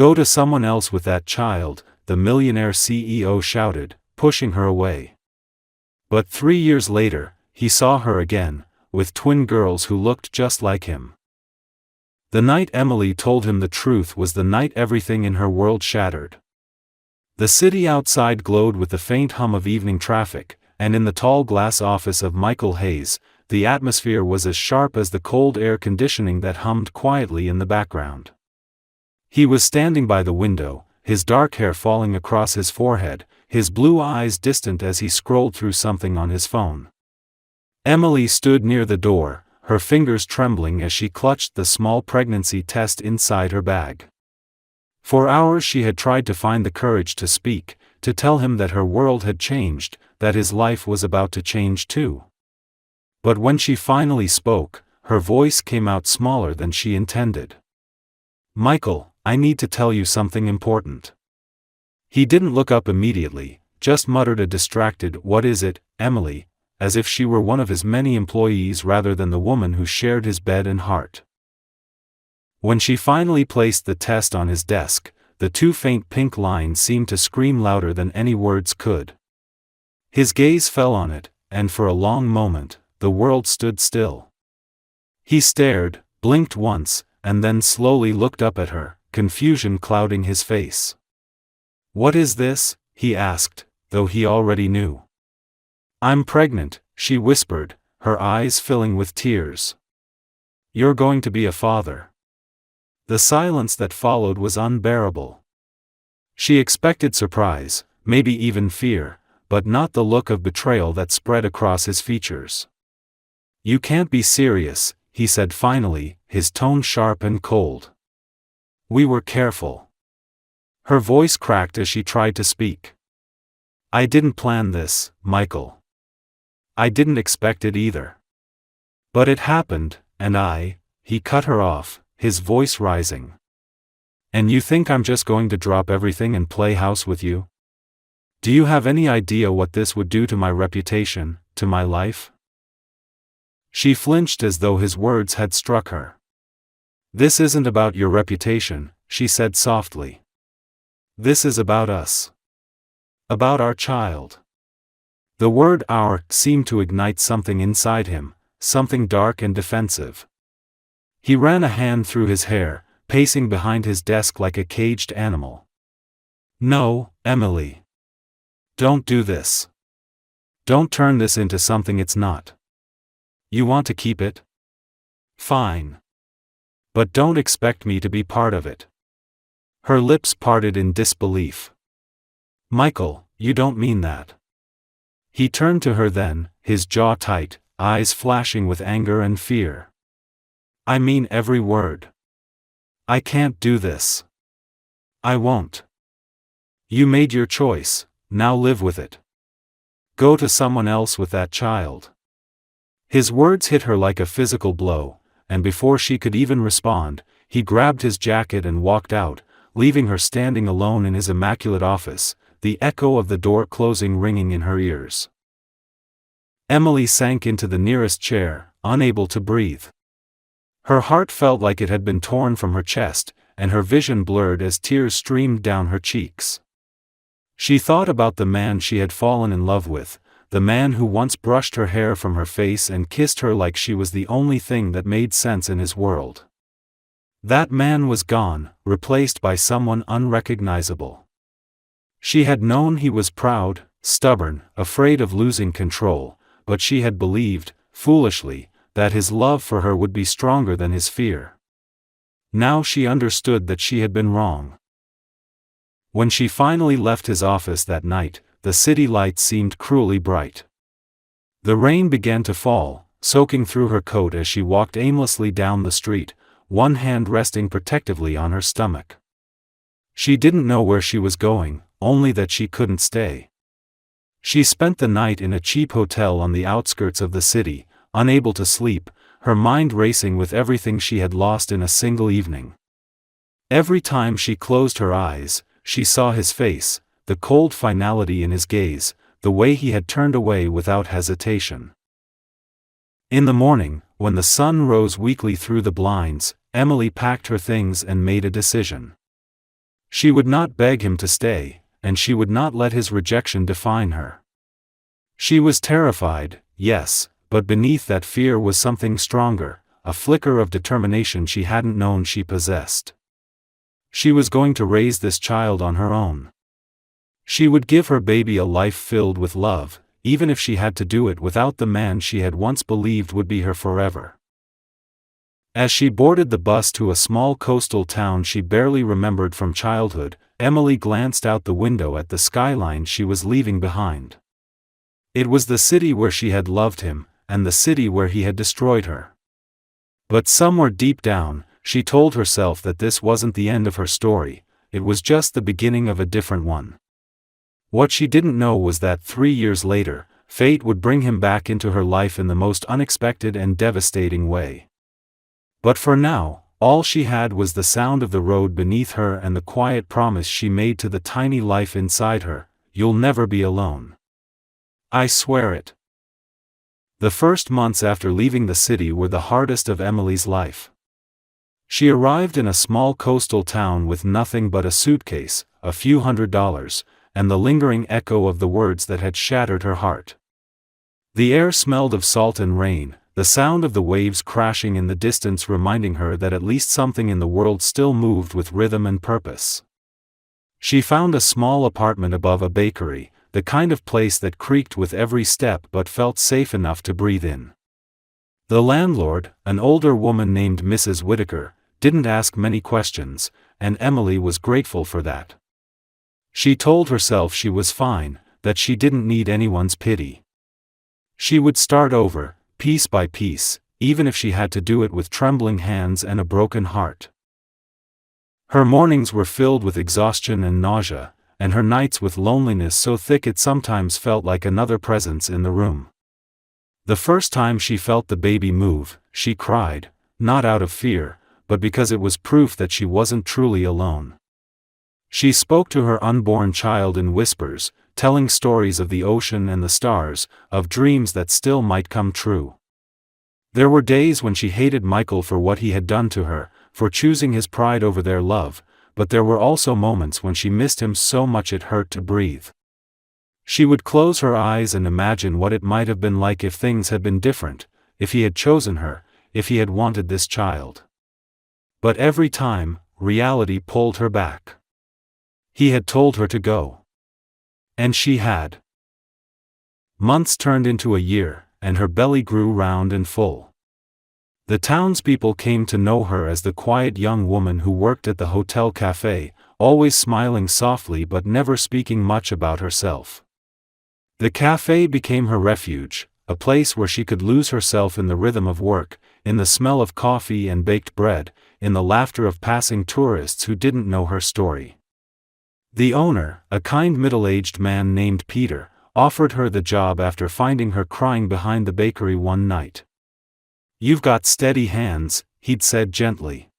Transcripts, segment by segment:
"Go to someone else with that child," the Millionaire CEO shouted, pushing her away. But 3 years later, he saw her again, with twin girls who looked just like him. The night Emily told him the truth was the night everything in her world shattered. The city outside glowed with the faint hum of evening traffic, and in the tall glass office of Michael Hayes, the atmosphere was as sharp as the cold air conditioning that hummed quietly in the background. He was standing by the window, his dark hair falling across his forehead, his blue eyes distant as he scrolled through something on his phone. Emily stood near the door, her fingers trembling as she clutched the small pregnancy test inside her bag. For hours she had tried to find the courage to speak, to tell him that her world had changed, that his life was about to change too. But when she finally spoke, her voice came out smaller than she intended. "Michael, I need to tell you something important." He didn't look up immediately, just muttered a distracted "What is it, Emily?" as if she were one of his many employees rather than the woman who shared his bed and heart. When she finally placed the test on his desk, the two faint pink lines seemed to scream louder than any words could. His gaze fell on it, and for a long moment, the world stood still. He stared, blinked once, and then slowly looked up at her, confusion clouding his face. "What is this?" he asked, though he already knew. "I'm pregnant," she whispered, her eyes filling with tears. "You're going to be a father." The silence that followed was unbearable. She expected surprise, maybe even fear, but not the look of betrayal that spread across his features. "You can't be serious," he said finally, his tone sharp and cold. "We were careful." Her voice cracked as she tried to speak. "I didn't plan this, Michael. I didn't expect it either. But it happened, and he cut her off, his voice rising. "And you think I'm just going to drop everything and play house with you? Do you have any idea what this would do to my reputation, to my life?" She flinched as though his words had struck her. "This isn't about your reputation," she said softly. "This is about us. About our child." The word "our" seemed to ignite something inside him, something dark and defensive. He ran a hand through his hair, pacing behind his desk like a caged animal. "No, Emily. Don't do this. Don't turn this into something it's not. You want to keep it? Fine. But don't expect me to be part of it." Her lips parted in disbelief. "Michael, you don't mean that." He turned to her then, his jaw tight, eyes flashing with anger and fear. "I mean every word. I can't do this. I won't. You made your choice, now live with it. Go to someone else with that child." His words hit her like a physical blow, and before she could even respond, he grabbed his jacket and walked out, leaving her standing alone in his immaculate office, the echo of the door closing ringing in her ears. Emily sank into the nearest chair, unable to breathe. Her heart felt like it had been torn from her chest, and her vision blurred as tears streamed down her cheeks. She thought about the man she had fallen in love with, the man who once brushed her hair from her face and kissed her like she was the only thing that made sense in his world. That man was gone, replaced by someone unrecognizable. She had known he was proud, stubborn, afraid of losing control, but she had believed, foolishly, that his love for her would be stronger than his fear. Now she understood that she had been wrong. When she finally left his office that night, the city lights seemed cruelly bright. The rain began to fall, soaking through her coat as she walked aimlessly down the street, one hand resting protectively on her stomach. She didn't know where she was going, only that she couldn't stay. She spent the night in a cheap hotel on the outskirts of the city, unable to sleep, her mind racing with everything she had lost in a single evening. Every time she closed her eyes, she saw his face, the cold finality in his gaze, the way he had turned away without hesitation. In the morning, when the sun rose weakly through the blinds, Emily packed her things and made a decision. She would not beg him to stay, and she would not let his rejection define her. She was terrified, yes, but beneath that fear was something stronger, a flicker of determination she hadn't known she possessed. She was going to raise this child on her own. She would give her baby a life filled with love, even if she had to do it without the man she had once believed would be her forever. As she boarded the bus to a small coastal town she barely remembered from childhood, Emily glanced out the window at the skyline she was leaving behind. It was the city where she had loved him, and the city where he had destroyed her. But somewhere deep down, she told herself that this wasn't the end of her story, it was just the beginning of a different one. What she didn't know was that 3 years later, fate would bring him back into her life in the most unexpected and devastating way. But for now, all she had was the sound of the road beneath her and the quiet promise she made to the tiny life inside her, "You'll never be alone. I swear it." The first months after leaving the city were the hardest of Emily's life. She arrived in a small coastal town with nothing but a suitcase, a few $100s, and the lingering echo of the words that had shattered her heart. The air smelled of salt and rain, the sound of the waves crashing in the distance reminding her that at least something in the world still moved with rhythm and purpose. She found a small apartment above a bakery, the kind of place that creaked with every step but felt safe enough to breathe in. The landlord, an older woman named Mrs. Whitaker, didn't ask many questions, and Emily was grateful for that. She told herself she was fine, that she didn't need anyone's pity. She would start over, piece by piece, even if she had to do it with trembling hands and a broken heart. Her mornings were filled with exhaustion and nausea, and her nights with loneliness so thick it sometimes felt like another presence in the room. The first time she felt the baby move, she cried, not out of fear, but because it was proof that she wasn't truly alone. She spoke to her unborn child in whispers, telling stories of the ocean and the stars, of dreams that still might come true. There were days when she hated Michael for what he had done to her, for choosing his pride over their love, but there were also moments when she missed him so much it hurt to breathe. She would close her eyes and imagine what it might have been like if things had been different, if he had chosen her, if he had wanted this child. But every time, reality pulled her back. He had told her to go. And she had. Months turned into a year, and her belly grew round and full. The townspeople came to know her as the quiet young woman who worked at the hotel cafe, always smiling softly but never speaking much about herself. The cafe became her refuge, a place where she could lose herself in the rhythm of work, in the smell of coffee and baked bread, in the laughter of passing tourists who didn't know her story. The owner, a kind middle-aged man named Peter, offered her the job after finding her crying behind the bakery one night. "You've got steady hands," he'd said gently.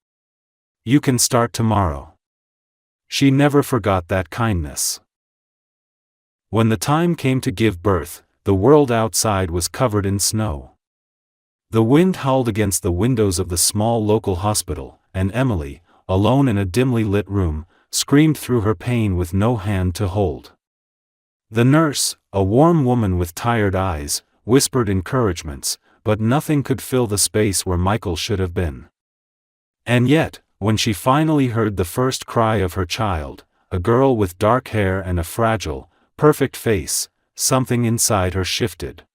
"You can start tomorrow." She never forgot that kindness. When the time came to give birth, the world outside was covered in snow. The wind howled against the windows of the small local hospital, and Emily, alone in a dimly lit room, screamed through her pain with no hand to hold. The nurse, a warm woman with tired eyes, whispered encouragements, but nothing could fill the space where Michael should have been. And yet, when she finally heard the first cry of her child, a girl with dark hair and a fragile, perfect face, something inside her shifted.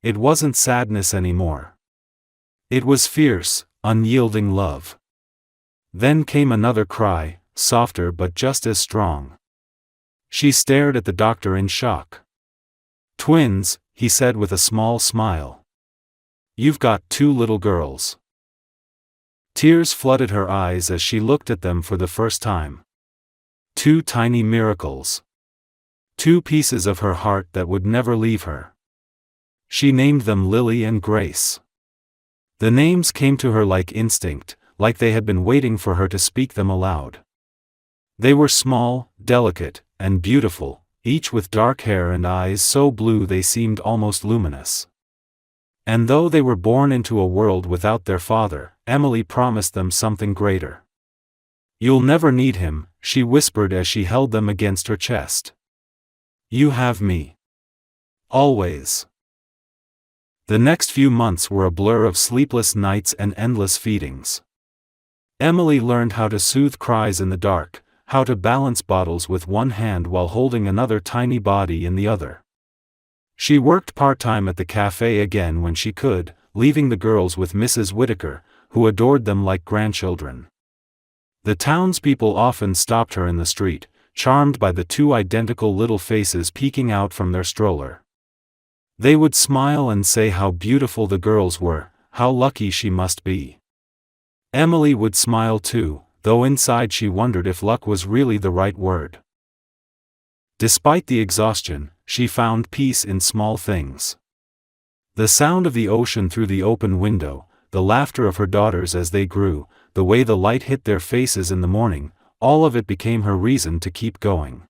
It wasn't sadness anymore. It was fierce, unyielding love. Then came another cry, softer but just as strong. She stared at the doctor in shock. "Twins," he said with a small smile. "You've got 2 little girls." Tears flooded her eyes as she looked at them for the first time. 2 tiny miracles. 2 pieces of her heart that would never leave her. She named them Lily and Grace. The names came to her like instinct, like they had been waiting for her to speak them aloud. They were small, delicate, and beautiful, each with dark hair and eyes so blue they seemed almost luminous. And though they were born into a world without their father, Emily promised them something greater. "You'll never need him," she whispered as she held them against her chest. "You have me. Always." The next few months were a blur of sleepless nights and endless feedings. Emily learned how to soothe cries in the dark, how to balance bottles with one hand while holding another tiny body in the other. She worked part-time at the cafe again when she could, leaving the girls with Mrs. Whittaker, who adored them like grandchildren. The townspeople often stopped her in the street, charmed by the two identical little faces peeking out from their stroller. They would smile and say how beautiful the girls were, how lucky she must be. Emily would smile too, though inside she wondered if luck was really the right word. Despite the exhaustion, she found peace in small things. The sound of the ocean through the open window, the laughter of her daughters as they grew, the way the light hit their faces in the morning, all of it became her reason to keep going.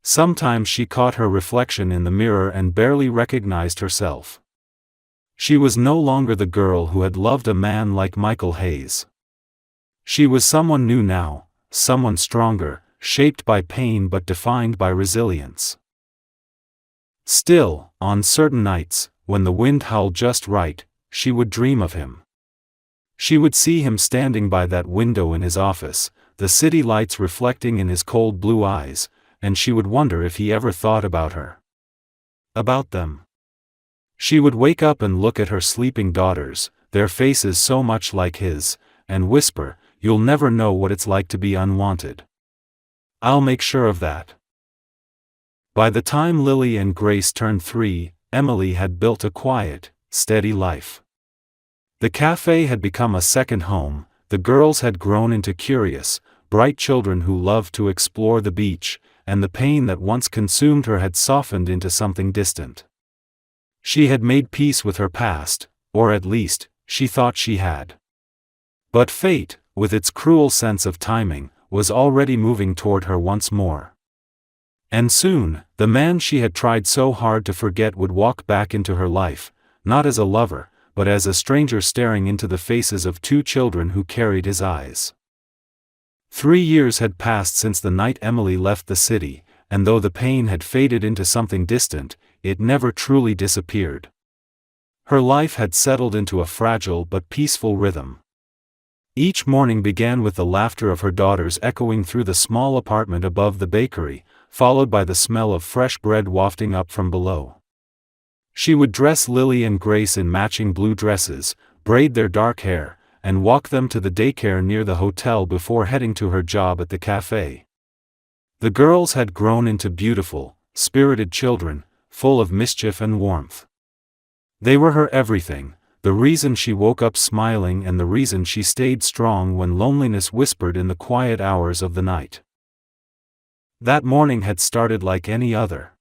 Sometimes she caught her reflection in the mirror and barely recognized herself. She was no longer the girl who had loved a man like Michael Hayes. She was someone new now, someone stronger, shaped by pain but defined by resilience. Still, on certain nights, when the wind howled just right, she would dream of him. She would see him standing by that window in his office, the city lights reflecting in his cold blue eyes, and she would wonder if he ever thought about her. About them. She would wake up and look at her sleeping daughters, their faces so much like his, and whisper, "You'll never know what it's like to be unwanted. I'll make sure of that." By the time Lily and Grace turned 3, Emily had built a quiet, steady life. The cafe had become a second home, the girls had grown into curious, bright children who loved to explore the beach, and the pain that once consumed her had softened into something distant. She had made peace with her past, or at least, she thought she had. But fate, with its cruel sense of timing, was already moving toward her once more. And soon, the man she had tried so hard to forget would walk back into her life, not as a lover, but as a stranger staring into the faces of 2 children who carried his eyes. 3 years had passed since the night Emily left the city, and though the pain had faded into something distant, it never truly disappeared. Her life had settled into a fragile but peaceful rhythm. Each morning began with the laughter of her daughters echoing through the small apartment above the bakery, followed by the smell of fresh bread wafting up from below. She would dress Lily and Grace in matching blue dresses, braid their dark hair, and walk them to the daycare near the hotel before heading to her job at the cafe. The girls had grown into beautiful, spirited children, full of mischief and warmth. They were her everything, the reason she woke up smiling and the reason she stayed strong when loneliness whispered in the quiet hours of the night. That morning had started like any other.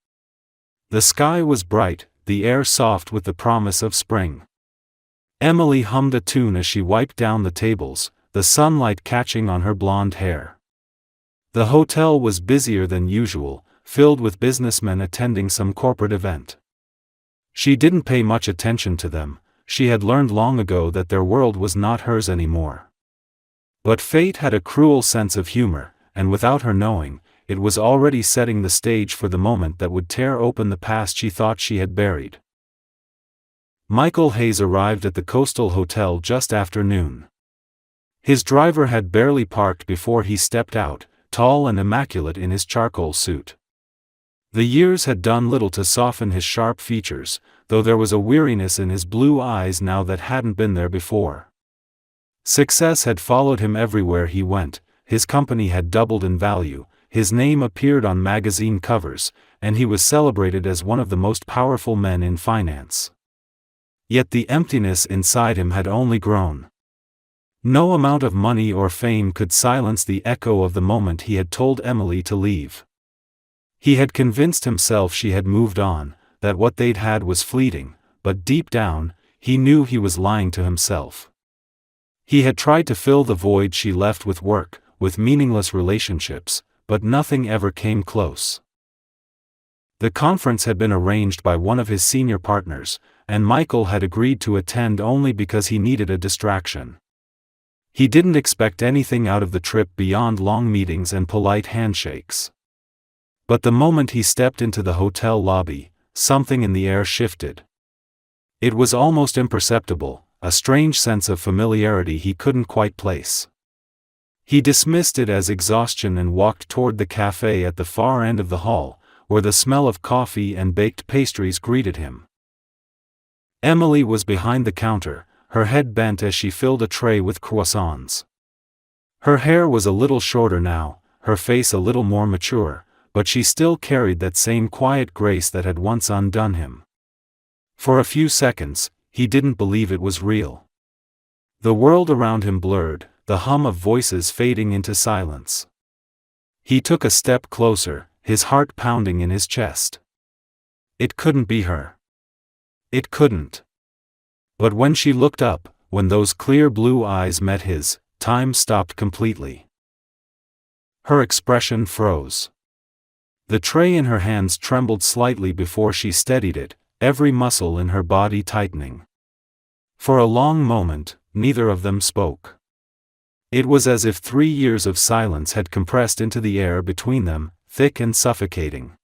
The sky was bright, the air soft with the promise of spring. Emily hummed a tune as she wiped down the tables, the sunlight catching on her blonde hair. The hotel was busier than usual, filled with businessmen attending some corporate event. She didn't pay much attention to them, she had learned long ago that their world was not hers anymore. But fate had a cruel sense of humor, and without her knowing, it was already setting the stage for the moment that would tear open the past she thought she had buried. Michael Hayes arrived at the Coastal Hotel just after noon. His driver had barely parked before he stepped out, tall and immaculate in his charcoal suit. The years had done little to soften his sharp features, though there was a weariness in his blue eyes now that hadn't been there before. Success had followed him everywhere he went, his company had doubled in value, his name appeared on magazine covers, and he was celebrated as one of the most powerful men in finance. Yet the emptiness inside him had only grown. No amount of money or fame could silence the echo of the moment he had told Emily to leave. He had convinced himself she had moved on, that what they'd had was fleeting, but deep down, he knew he was lying to himself. He had tried to fill the void she left with work, with meaningless relationships, but nothing ever came close. The conference had been arranged by one of his senior partners, and Michael had agreed to attend only because he needed a distraction. He didn't expect anything out of the trip beyond long meetings and polite handshakes. But the moment he stepped into the hotel lobby, something in the air shifted. It was almost imperceptible, a strange sense of familiarity he couldn't quite place. He dismissed it as exhaustion and walked toward the cafe at the far end of the hall, where the smell of coffee and baked pastries greeted him. Emily was behind the counter, her head bent as she filled a tray with croissants. Her hair was a little shorter now, her face a little more mature, but she still carried that same quiet grace that had once undone him. For a few seconds, he didn't believe it was real. The world around him blurred, the hum of voices fading into silence. He took a step closer, his heart pounding in his chest. It couldn't be her. It couldn't. But when she looked up, when those clear blue eyes met his, time stopped completely. Her expression froze. The tray in her hands trembled slightly before she steadied it, every muscle in her body tightening. For a long moment, neither of them spoke. It was as if 3 years of silence had compressed into the air between them, thick and suffocating.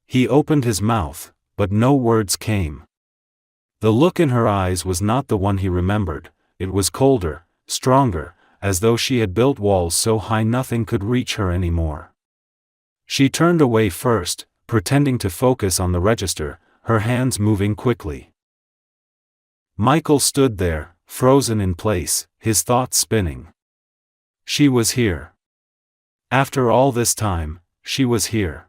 He opened his mouth, but no words came. The look in her eyes was not the one he remembered, it was colder, stronger, as though she had built walls so high nothing could reach her anymore. She turned away first, pretending to focus on the register, her hands moving quickly. Michael stood there, frozen in place, his thoughts spinning. She was here. After all this time, she was here.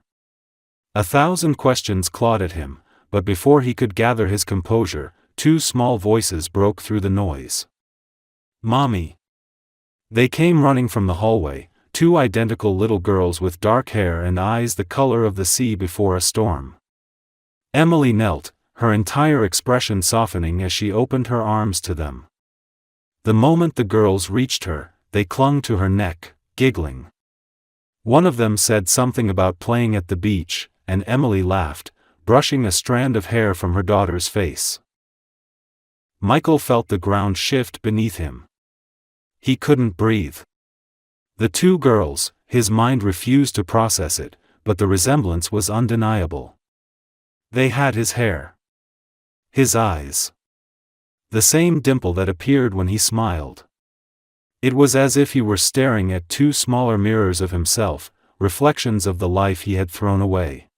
1,000 questions clawed at him, but before he could gather his composure, 2 small voices broke through the noise. "Mommy!" They came running from the hallway, 2 identical little girls with dark hair and eyes the color of the sea before a storm. Emily knelt, her entire expression softening as she opened her arms to them. The moment the girls reached her, they clung to her neck, giggling. One of them said something about playing at the beach, and Emily laughed, brushing a strand of hair from her daughter's face. Michael felt the ground shift beneath him. He couldn't breathe. The 2 girls, his mind refused to process it, but the resemblance was undeniable. They had his hair. His eyes. The same dimple that appeared when he smiled. It was as if he were staring at 2 smaller mirrors of himself, reflections of the life he had thrown away.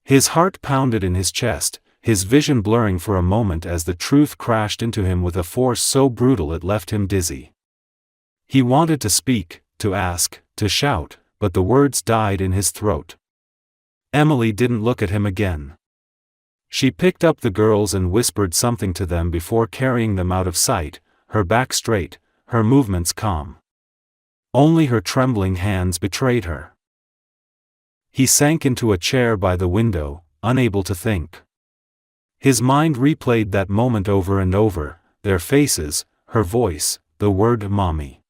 His heart pounded in his chest, his vision blurring for a moment as the truth crashed into him with a force so brutal it left him dizzy. He wanted to speak, to ask, to shout, but the words died in his throat. Emily didn't look at him again. She picked up the girls and whispered something to them before carrying them out of sight, her back straight, her movements calm. Only her trembling hands betrayed her. He sank into a chair by the window, unable to think. His mind replayed that moment over and over, their faces, her voice, the word "mommy."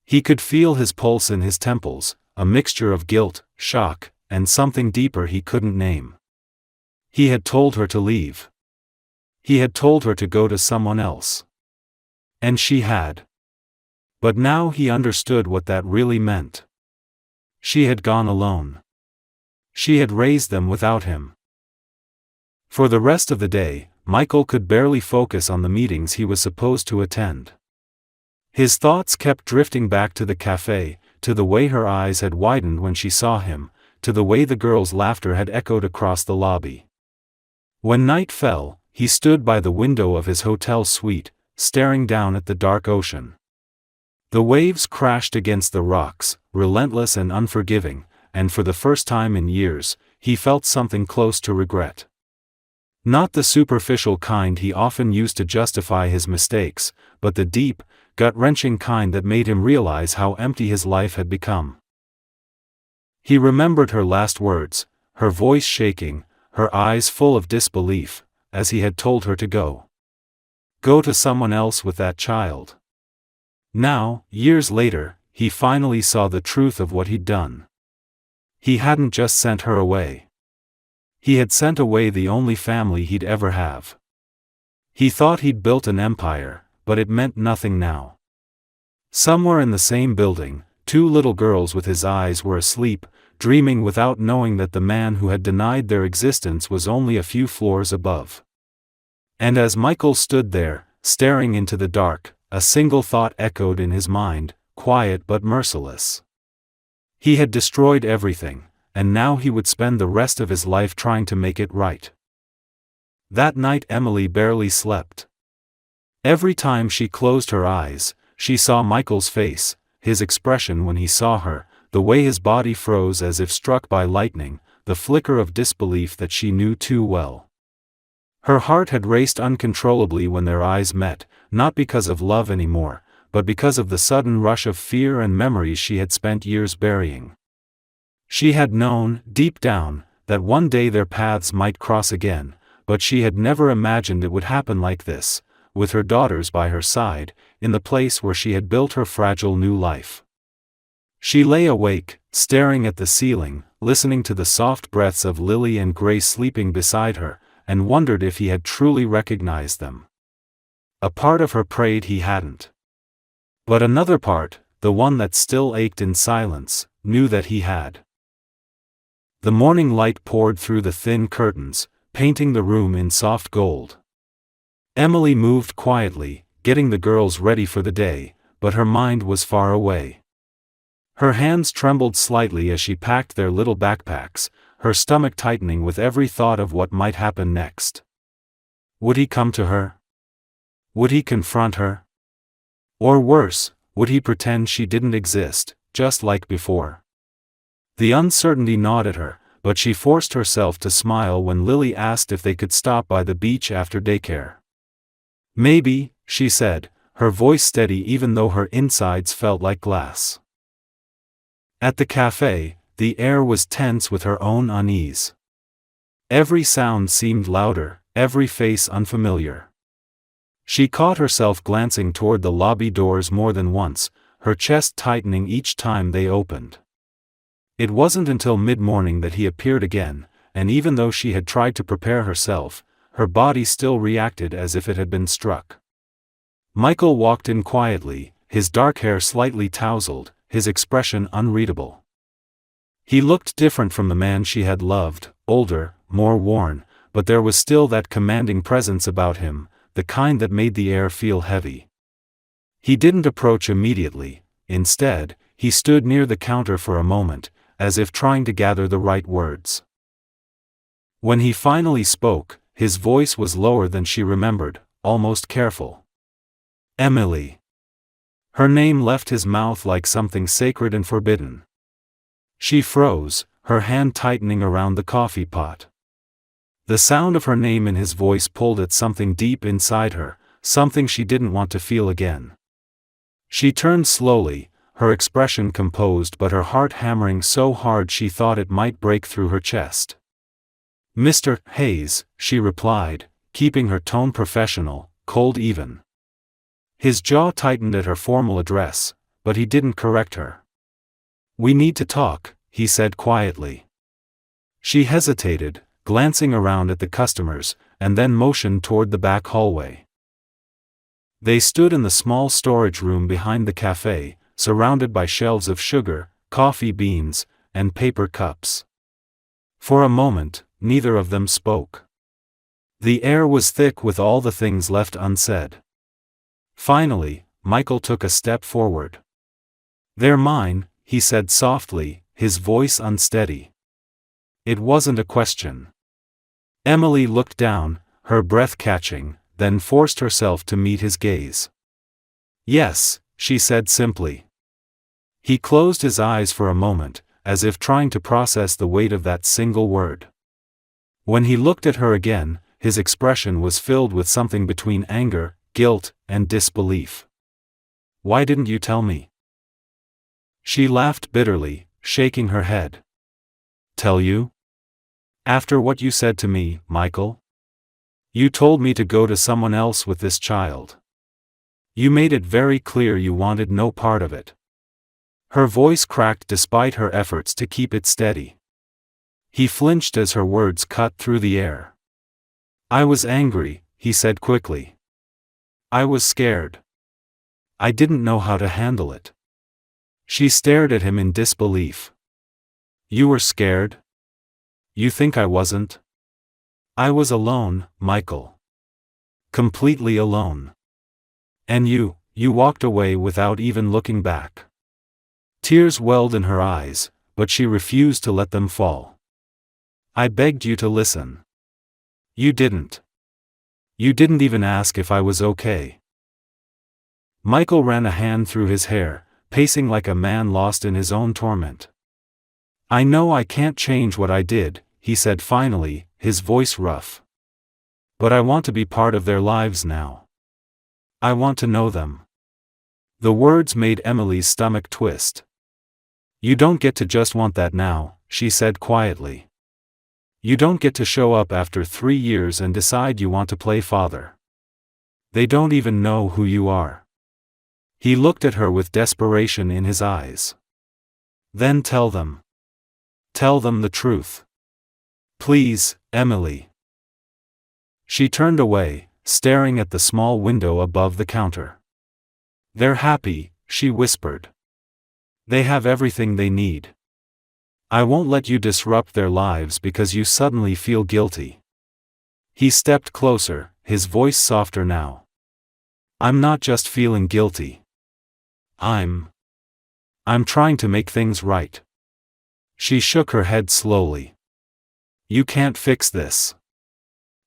He could feel his pulse in his temples, a mixture of guilt, shock, and something deeper he couldn't name. He had told her to leave. He had told her to go to someone else. And she had. But now he understood what that really meant. She had gone alone. She had raised them without him. For the rest of the day, Michael could barely focus on the meetings he was supposed to attend. His thoughts kept drifting back to the cafe, to the way her eyes had widened when she saw him, to the way the girls' laughter had echoed across the lobby. When night fell, he stood by the window of his hotel suite, staring down at the dark ocean. The waves crashed against the rocks, relentless and unforgiving, and for the first time in years, he felt something close to regret. Not the superficial kind he often used to justify his mistakes, but the deep, gut-wrenching kind that made him realize how empty his life had become. He remembered her last words, her voice shaking, her eyes full of disbelief, as he had told her to go. Go to someone else with that child. Now, years later, he finally saw the truth of what he'd done. He hadn't just sent her away. He had sent away the only family he'd ever have. He thought he'd built an empire, but it meant nothing now. Somewhere in the same building, two little girls with his eyes were asleep, dreaming without knowing that the man who had denied their existence was only a few floors above. And as Michael stood there, staring into the dark, a single thought echoed in his mind, quiet but merciless. He had destroyed everything, and now he would spend the rest of his life trying to make it right. That night Emily barely slept. Every time she closed her eyes, she saw Michael's face, his expression when he saw her, the way his body froze as if struck by lightning, the flicker of disbelief that she knew too well. Her heart had raced uncontrollably when their eyes met, not because of love anymore, but because of the sudden rush of fear and memories she had spent years burying. She had known, deep down, that one day their paths might cross again, but she had never imagined it would happen like this, with her daughters by her side, in the place where she had built her fragile new life. She lay awake, staring at the ceiling, listening to the soft breaths of Lily and Grace sleeping beside her, and wondered if he had truly recognized them. A part of her prayed he hadn't. But another part, the one that still ached in silence, knew that he had. The morning light poured through the thin curtains, painting the room in soft gold. Emily moved quietly, getting the girls ready for the day, but her mind was far away. Her hands trembled slightly as she packed their little backpacks, her stomach tightening with every thought of what might happen next. Would he come to her? Would he confront her? Or worse, would he pretend she didn't exist, just like before? The uncertainty gnawed at her, but she forced herself to smile when Lily asked if they could stop by the beach after daycare. Maybe, she said, her voice steady even though her insides felt like glass. At the cafe, the air was tense with her own unease. Every sound seemed louder, every face unfamiliar. She caught herself glancing toward the lobby doors more than once, her chest tightening each time they opened. It wasn't until mid-morning that he appeared again, and even though she had tried to prepare herself, her body still reacted as if it had been struck. Michael walked in quietly, his dark hair slightly tousled, his expression unreadable. He looked different from the man she had loved, older, more worn, but there was still that commanding presence about him, the kind that made the air feel heavy. He didn't approach immediately. Instead, he stood near the counter for a moment, as if trying to gather the right words. When he finally spoke, his voice was lower than she remembered, almost careful. Emily. Her name left his mouth like something sacred and forbidden. She froze, her hand tightening around the coffee pot. The sound of her name in his voice pulled at something deep inside her, something she didn't want to feel again. She turned slowly, her expression composed but her heart hammering so hard she thought it might break through her chest. "Mr. Hayes," she replied, keeping her tone professional, cold even. His jaw tightened at her formal address, but he didn't correct her. "We need to talk," he said quietly. She hesitated, glancing around at the customers, and then motioned toward the back hallway. They stood in the small storage room behind the cafe, surrounded by shelves of sugar, coffee beans, and paper cups. For a moment, neither of them spoke. The air was thick with all the things left unsaid. Finally, Michael took a step forward. "They're mine," he said softly, his voice unsteady. It wasn't a question. Emily looked down, her breath catching, then forced herself to meet his gaze. "Yes," she said simply. He closed his eyes for a moment, as if trying to process the weight of that single word. When he looked at her again, his expression was filled with something between anger, guilt, and disbelief. "Why didn't you tell me?" She laughed bitterly, shaking her head. "Tell you? After what you said to me, Michael? You told me to go to someone else with this child. You made it very clear you wanted no part of it." Her voice cracked despite her efforts to keep it steady. He flinched as her words cut through the air. "I was angry," he said quickly. "I was scared. I didn't know how to handle it. She stared at him in disbelief. You were scared? You think I wasn't? I was alone, Michael. Completely alone. And you walked away without even looking back. Tears welled in her eyes, but she refused to let them fall. I begged you to listen. You didn't. You didn't even ask if I was okay. Michael ran a hand through his hair, pacing like a man lost in his own torment. I know I can't change what I did, he said finally, his voice rough. But I want to be part of their lives now. I want to know them. The words made Emily's stomach twist. You don't get to just want that now, she said quietly. You don't get to show up after 3 years and decide you want to play father. They don't even know who you are. He looked at her with desperation in his eyes. Then tell them. Tell them the truth. Please, Emily. She turned away, staring at the small window above the counter. They're happy, she whispered. They have everything they need. I won't let you disrupt their lives because you suddenly feel guilty. He stepped closer, his voice softer now. I'm not just feeling guilty. I'm trying to make things right. She shook her head slowly. You can't fix this.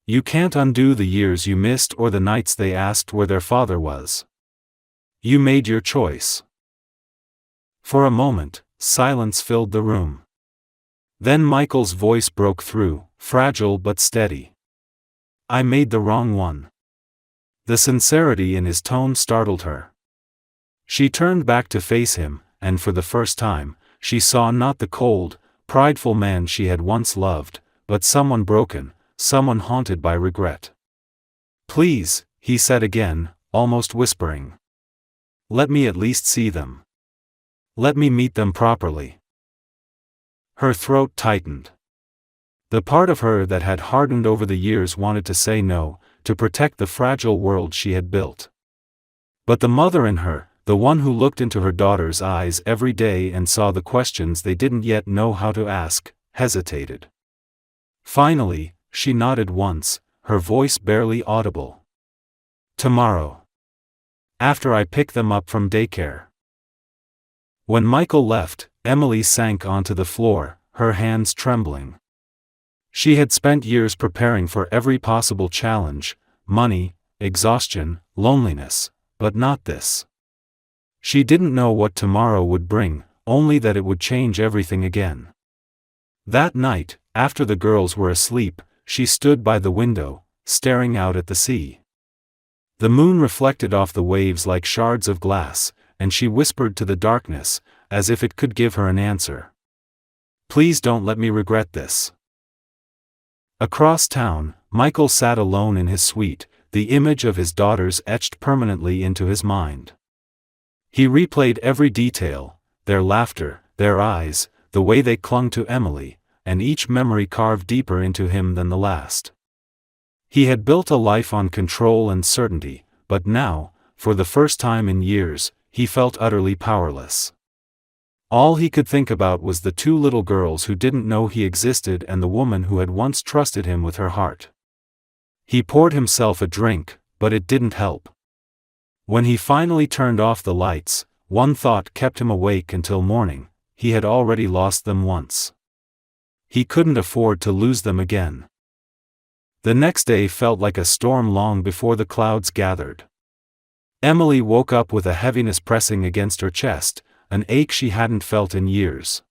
You can't undo the years you missed or the nights they asked where their father was. You made your choice. For a moment, silence filled the room. Then Michael's voice broke through, fragile but steady. I made the wrong one. The sincerity in his tone startled her. She turned back to face him, and for the first time, she saw not the cold, prideful man she had once loved, but someone broken, someone haunted by regret. Please, he said again, almost whispering. Let me at least see them. Let me meet them properly. Her throat tightened. The part of her that had hardened over the years wanted to say no, to protect the fragile world she had built. But the mother in her, the one who looked into her daughter's eyes every day and saw the questions they didn't yet know how to ask, hesitated. Finally, she nodded once, her voice barely audible. Tomorrow. After I pick them up from daycare. When Michael left, Emily sank onto the floor, her hands trembling. She had spent years preparing for every possible challenge, money, exhaustion, loneliness, but not this. She didn't know what tomorrow would bring, only that it would change everything again. That night, after the girls were asleep, she stood by the window, staring out at the sea. The moon reflected off the waves like shards of glass, and she whispered to the darkness, as if it could give her an answer. Please don't let me regret this. Across town, Michael sat alone in his suite, the image of his daughters etched permanently into his mind. He replayed every detail, their laughter, their eyes, the way they clung to Emily, and each memory carved deeper into him than the last. He had built a life on control and certainty, but now, for the first time in years, he felt utterly powerless. All he could think about was the 2 little girls who didn't know he existed and the woman who had once trusted him with her heart. He poured himself a drink, but it didn't help. When he finally turned off the lights, one thought kept him awake until morning: he had already lost them once. He couldn't afford to lose them again. The next day felt like a storm long before the clouds gathered. Emily woke up with a heaviness pressing against her chest, an ache she hadn't felt in years.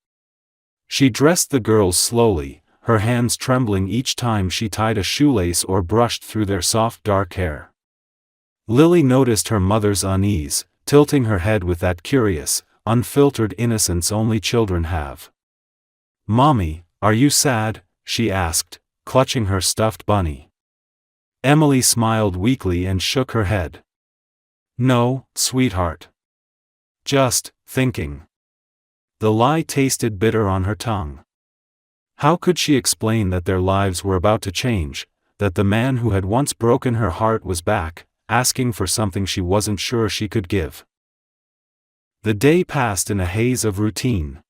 She dressed the girls slowly, her hands trembling each time she tied a shoelace or brushed through their soft dark hair. Lily noticed her mother's unease, tilting her head with that curious, unfiltered innocence only children have. "Mommy, are you sad?" she asked, clutching her stuffed bunny. Emily smiled weakly and shook her head. "No, sweetheart. Just thinking." The lie tasted bitter on her tongue. How could she explain that their lives were about to change, that the man who had once broken her heart was back, asking for something she wasn't sure she could give? The day passed in a haze of routine.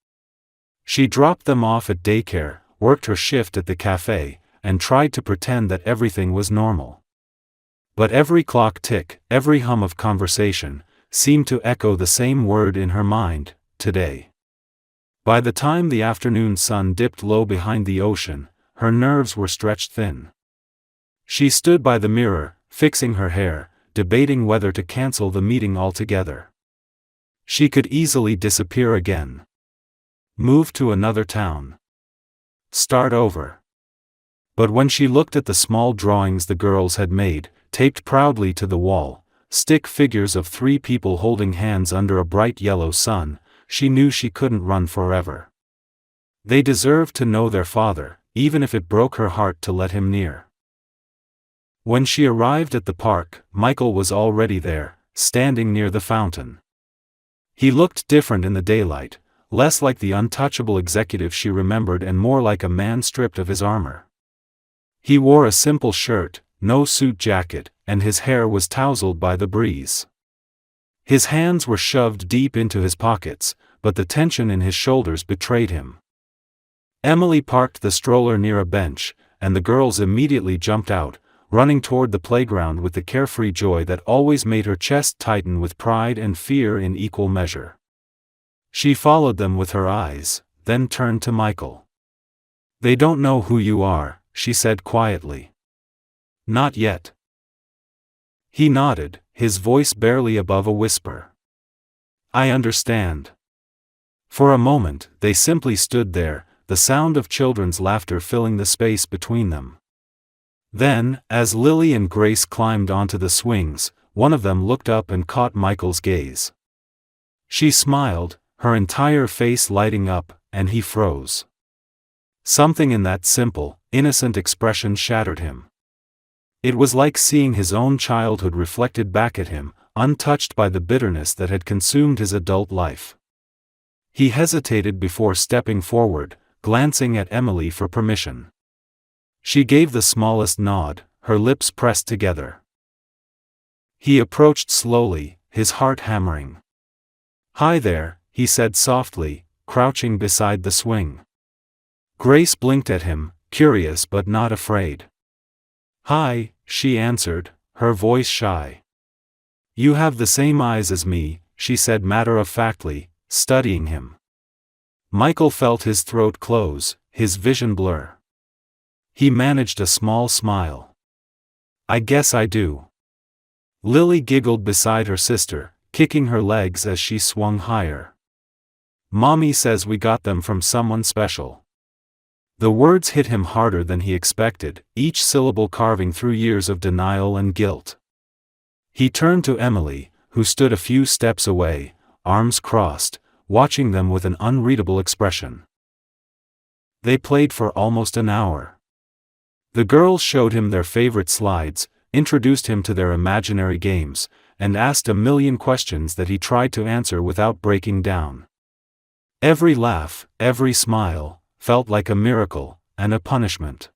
She dropped them off at daycare, worked her shift at the cafe, and tried to pretend that everything was normal. But every clock tick, every hum of conversation, seemed to echo the same word in her mind: today. By the time the afternoon sun dipped low behind the ocean, her nerves were stretched thin. She stood by the mirror, fixing her hair, debating whether to cancel the meeting altogether. She could easily disappear again. Move to another town. Start over. But when she looked at the small drawings the girls had made, taped proudly to the wall, stick figures of 3 people holding hands under a bright yellow sun, she knew she couldn't run forever. They deserved to know their father, even if it broke her heart to let him near. When she arrived at the park, Michael was already there, standing near the fountain. He looked different in the daylight, less like the untouchable executive she remembered and more like a man stripped of his armor. He wore a simple shirt, no suit jacket, and his hair was tousled by the breeze. His hands were shoved deep into his pockets, but the tension in his shoulders betrayed him. Emily parked the stroller near a bench, and the girls immediately jumped out, running toward the playground with the carefree joy that always made her chest tighten with pride and fear in equal measure. She followed them with her eyes, then turned to Michael. "They don't know who you are," she said quietly. "Not yet." He nodded, his voice barely above a whisper. "I understand." For a moment, they simply stood there, the sound of children's laughter filling the space between them. Then, as Lily and Grace climbed onto the swings, one of them looked up and caught Michael's gaze. She smiled, her entire face lighting up, and he froze. Something in that simple, innocent expression shattered him. It was like seeing his own childhood reflected back at him, untouched by the bitterness that had consumed his adult life. He hesitated before stepping forward, glancing at Emily for permission. She gave the smallest nod, her lips pressed together. He approached slowly, his heart hammering. "Hi there," he said softly, crouching beside the swing. Grace blinked at him, curious but not afraid. "Hi," she answered, her voice shy. "You have the same eyes as me," she said matter-of-factly, studying him. Michael felt his throat close, his vision blur. He managed a small smile. "I guess I do." Lily giggled beside her sister, kicking her legs as she swung higher. "Mommy says we got them from someone special." The words hit him harder than he expected, each syllable carving through years of denial and guilt. He turned to Emily, who stood a few steps away, arms crossed, watching them with an unreadable expression. They played for almost an hour. The girls showed him their favorite slides, introduced him to their imaginary games, and asked a million questions that he tried to answer without breaking down. Every laugh, every smile, felt like a miracle, and a punishment.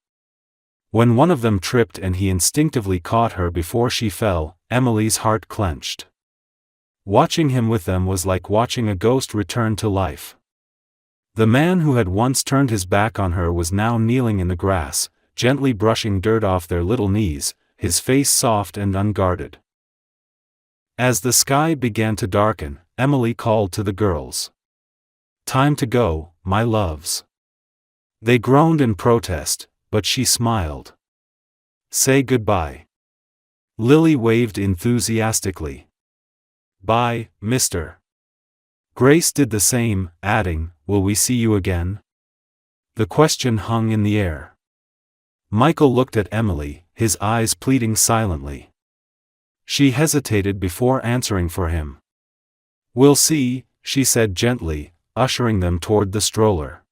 When one of them tripped and he instinctively caught her before she fell, Emily's heart clenched. Watching him with them was like watching a ghost return to life. The man who had once turned his back on her was now kneeling in the grass, gently brushing dirt off their little knees, his face soft and unguarded. As the sky began to darken, Emily called to the girls. "Time to go, my loves." They groaned in protest, but she smiled. "Say goodbye." Lily waved enthusiastically. "Bye, mister." Grace did the same, adding, "Will we see you again?" The question hung in the air. Michael looked at Emily, his eyes pleading silently. She hesitated before answering for him. "We'll see," she said gently, ushering them toward the stroller.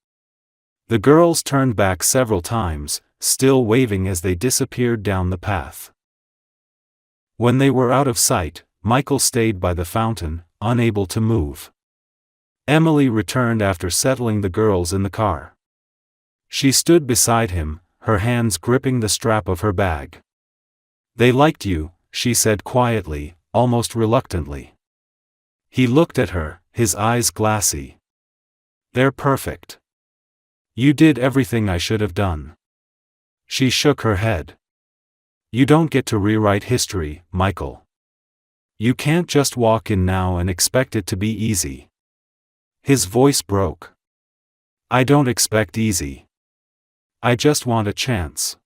The girls turned back several times, still waving as they disappeared down the path. When they were out of sight, Michael stayed by the fountain, unable to move. Emily returned after settling the girls in the car. She stood beside him, her hands gripping the strap of her bag. "They liked you," she said quietly, almost reluctantly. He looked at her, his eyes glassy. "They're perfect. You did everything I should have done." She shook her head. "You don't get to rewrite history, Michael. You can't just walk in now and expect it to be easy." His voice broke. "I don't expect easy. I just want a chance."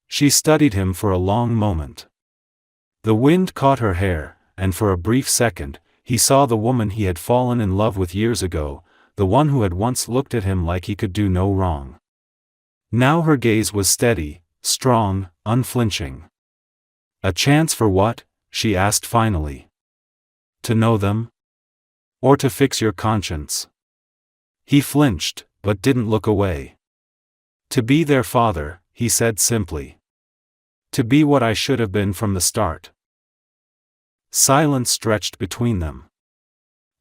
She studied him for a long moment. The wind caught her hair, and for a brief second, he saw the woman he had fallen in love with years ago, the one who had once looked at him like he could do no wrong. Now her gaze was steady, strong, unflinching. "A chance for what?" she asked finally. "To know them? Or to fix your conscience?" He flinched, but didn't look away. "To be their father," he said simply. "To be what I should have been from the start." Silence stretched between them.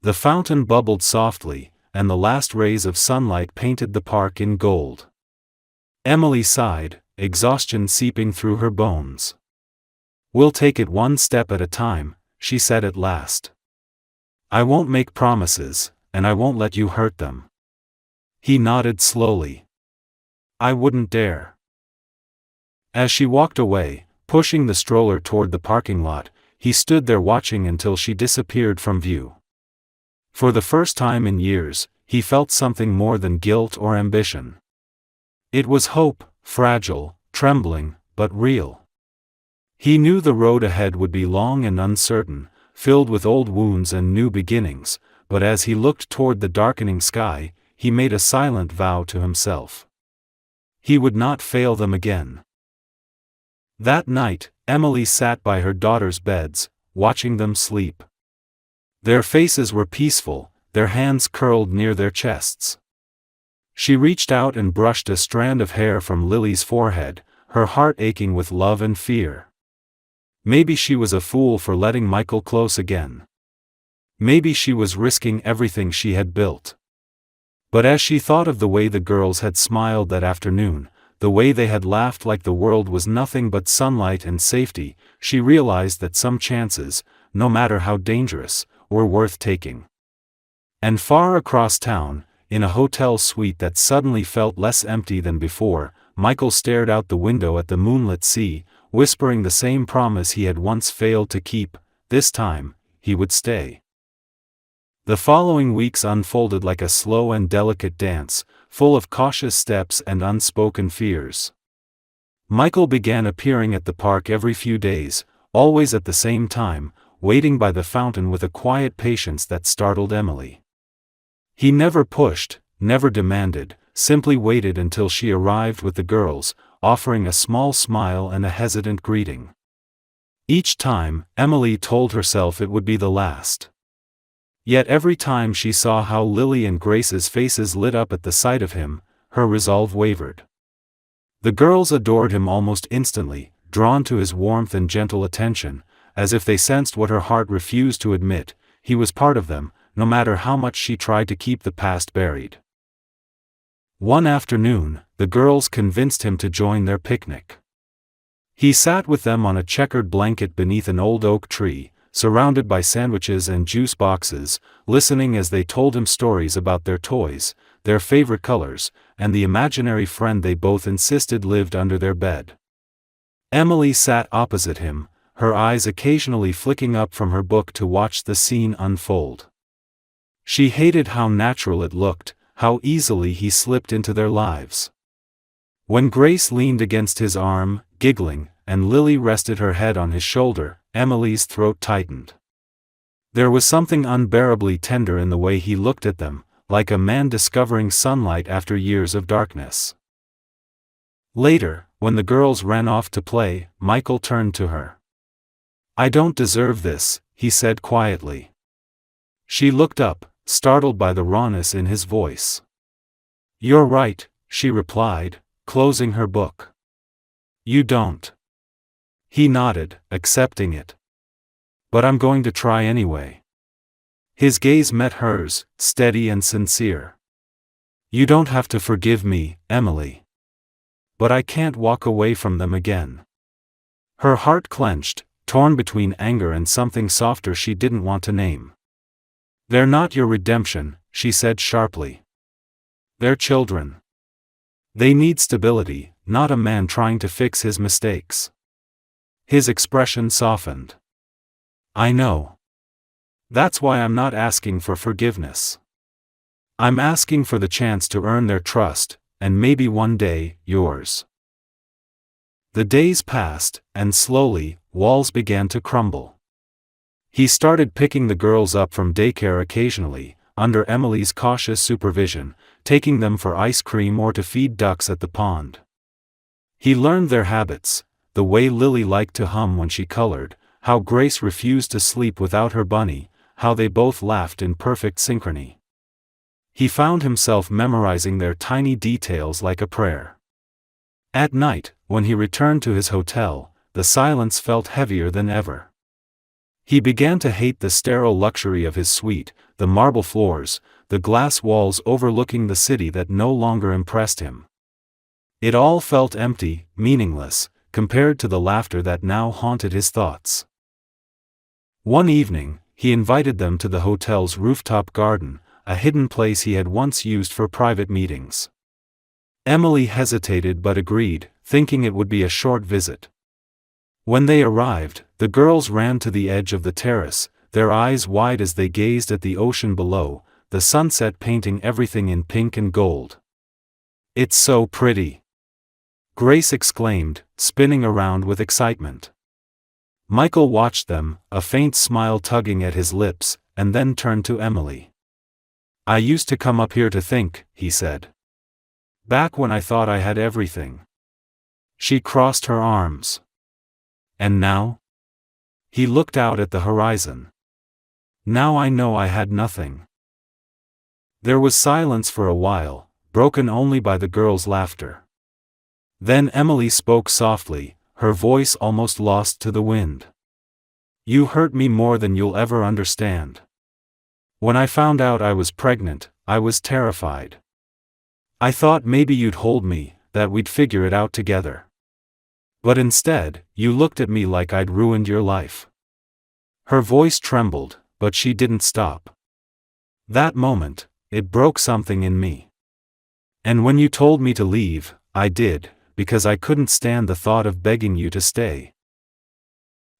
The fountain bubbled softly, and the last rays of sunlight painted the park in gold. Emily sighed, exhaustion seeping through her bones. "We'll take it one step at a time," she said at last. "I won't make promises, and I won't let you hurt them." He nodded slowly. "I wouldn't dare." As she walked away, pushing the stroller toward the parking lot, he stood there watching until she disappeared from view. For the first time in years, he felt something more than guilt or ambition. It was hope, fragile, trembling, but real. He knew the road ahead would be long and uncertain, filled with old wounds and new beginnings, but as he looked toward the darkening sky, he made a silent vow to himself. He would not fail them again. That night, Emily sat by her daughters' beds, watching them sleep. Their faces were peaceful, their hands curled near their chests. She reached out and brushed a strand of hair from Lily's forehead, her heart aching with love and fear. Maybe she was a fool for letting Michael close again. Maybe she was risking everything she had built. But as she thought of the way the girls had smiled that afternoon, the way they had laughed like the world was nothing but sunlight and safety, she realized that some chances, no matter how dangerous, were worth taking. And far across town, in a hotel suite that suddenly felt less empty than before, Michael stared out the window at the moonlit sea, whispering the same promise he had once failed to keep: this time, he would stay. The following weeks unfolded like a slow and delicate dance, full of cautious steps and unspoken fears. Michael began appearing at the park every few days, always at the same time, waiting by the fountain with a quiet patience that startled Emily. He never pushed, never demanded, simply waited until she arrived with the girls, offering a small smile and a hesitant greeting. Each time, Emily told herself it would be the last. Yet every time she saw how Lily and Grace's faces lit up at the sight of him, her resolve wavered. The girls adored him almost instantly, drawn to his warmth and gentle attention, as if they sensed what her heart refused to admit: he was part of them, no matter how much she tried to keep the past buried. One afternoon, the girls convinced him to join their picnic. He sat with them on a checkered blanket beneath an old oak tree, surrounded by sandwiches and juice boxes, listening as they told him stories about their toys, their favorite colors, and the imaginary friend they both insisted lived under their bed. Emily sat opposite him, her eyes occasionally flicking up from her book to watch the scene unfold. She hated how natural it looked, how easily he slipped into their lives. When Grace leaned against his arm, giggling, and Lily rested her head on his shoulder, Emily's throat tightened. There was something unbearably tender in the way he looked at them, like a man discovering sunlight after years of darkness. Later, when the girls ran off to play, Michael turned to her. "I don't deserve this," he said quietly. She looked up, startled by the rawness in his voice. "You're right," she replied, closing her book. "You don't." He nodded, accepting it. "But I'm going to try anyway." His gaze met hers, steady and sincere. "You don't have to forgive me, Emily. But I can't walk away from them again." Her heart clenched, torn between anger and something softer she didn't want to name. They're not your redemption, she said sharply. They're children. They need stability, not a man trying to fix his mistakes. His expression softened. I know. That's why I'm not asking for forgiveness. I'm asking for the chance to earn their trust, and maybe one day, yours. The days passed, and slowly, walls began to crumble. He started picking the girls up from daycare occasionally, under Emily's cautious supervision, taking them for ice cream or to feed ducks at the pond. He learned their habits, the way Lily liked to hum when she colored, how Grace refused to sleep without her bunny, how they both laughed in perfect synchrony. He found himself memorizing their tiny details like a prayer. At night, when he returned to his hotel, the silence felt heavier than ever. He began to hate the sterile luxury of his suite, the marble floors, the glass walls overlooking the city that no longer impressed him. It all felt empty, meaningless, compared to the laughter that now haunted his thoughts. One evening, he invited them to the hotel's rooftop garden, a hidden place he had once used for private meetings. Emily hesitated but agreed, thinking it would be a short visit. When they arrived, the girls ran to the edge of the terrace, their eyes wide as they gazed at the ocean below, the sunset painting everything in pink and gold. "It's so pretty!" Grace exclaimed, spinning around with excitement. Michael watched them, a faint smile tugging at his lips, and then turned to Emily. "I used to come up here to think," he said. "Back when I thought I had everything." She crossed her arms. "And now?" He looked out at the horizon. "Now I know I had nothing." There was silence for a while, broken only by the girls' laughter. Then Emily spoke softly, her voice almost lost to the wind. "You hurt me more than you'll ever understand. When I found out I was pregnant, I was terrified. I thought maybe you'd hold me, that we'd figure it out together. But instead, you looked at me like I'd ruined your life." Her voice trembled, but she didn't stop. "That moment, it broke something in me. And when you told me to leave, I did, because I couldn't stand the thought of begging you to stay."